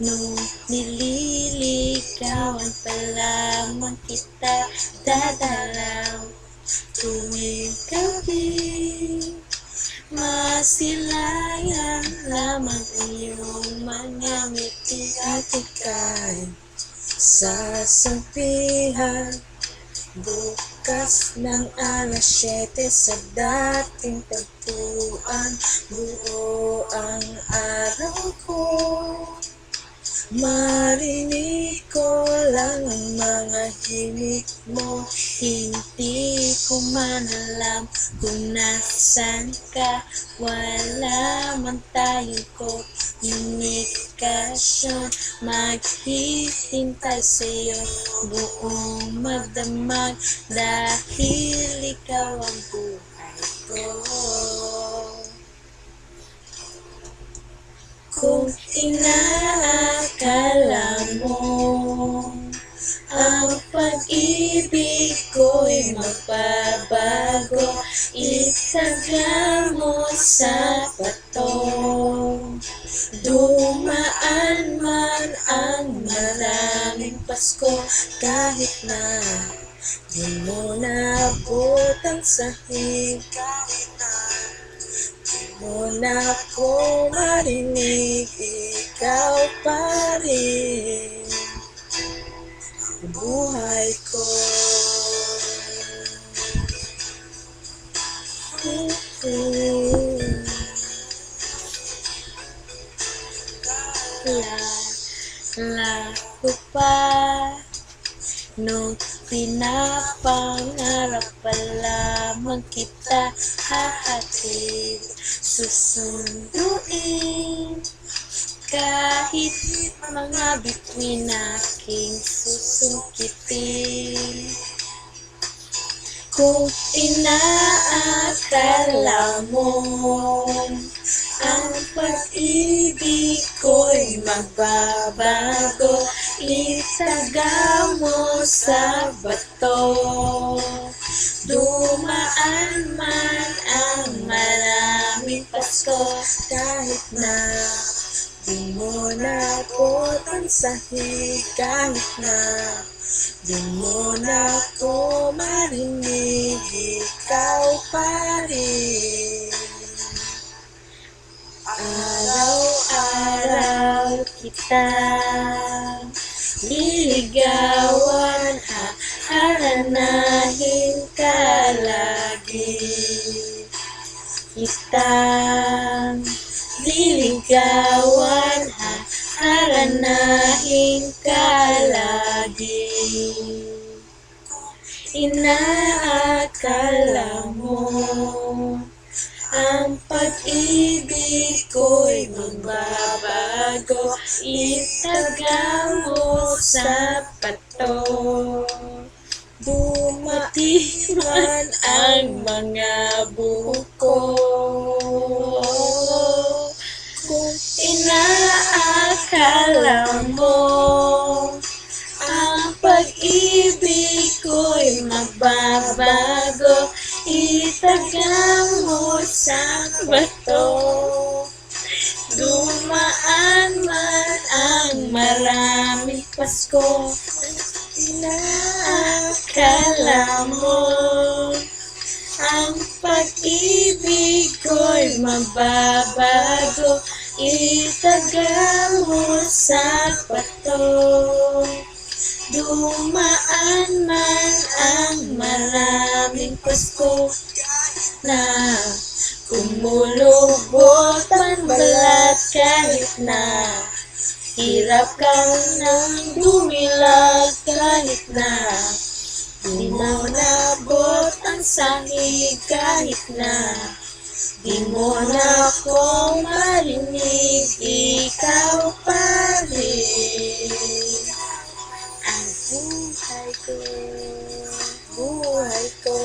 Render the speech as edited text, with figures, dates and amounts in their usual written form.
Nung nililigawan pa lamang kita dadalaw. Tuwing gabi, masilayan lamang iyong mga ngiti. At ika'y sasabihan bukas ng alas 7 sa dating tagpuan. Buo ang araw ko, marinig ko lang ang mga himig mo. Hindi ko man alam kung nasan ka. Wala man tayong komunikasyon. Maghihintay sa'yo buong magdamag, dahil ikaw ang buhay ko. Kung inaakala mo ang pag-ibig ko'y magbabago, itagal mo sa bato. Dumaan man ang maraming Pasko, Kahit na di mo naabot ang sahig, kahit na di mo na ako marinig, ikaw pa rin ang buhay ko. Laho pa nung pinapangarap pa lamang kita hahatid, susunduin kahit mga bituin aking susungkitin. Kung inaakala mo ang pag-ibig ko'y magbabago, itaga mo sa bato. Dumaan man ang maraming Pasko, Kahit na di mo naabot ang sahig, kahit na di mo na ako marinig, ikaw pa rin. araw-araw kita liligawan, haharanahin ka lagi. Kitang liligawan, haharanahin ka lagi. Inaakala mo ang pag-ibig ko'y magbabago, itaga mo sa bato. Bumati man ang mga buhok ko, Kung inaakala mo ang pag-ibig ko'y magbabago, itaga mo sa bato. Dumaan man ang maraming Pasko, inaakala mo ang pag-ibig ko'y magbabago, itaga mo sa bato. Dumaan man ang maraming Pasko na kumulubot ang balat, kahit na hirap kang nang dumilag, kahit na di mo nabot ang sahig, kahit na di mo na ako marinig, ikaw pa rin ang buhay ko, buhay ko.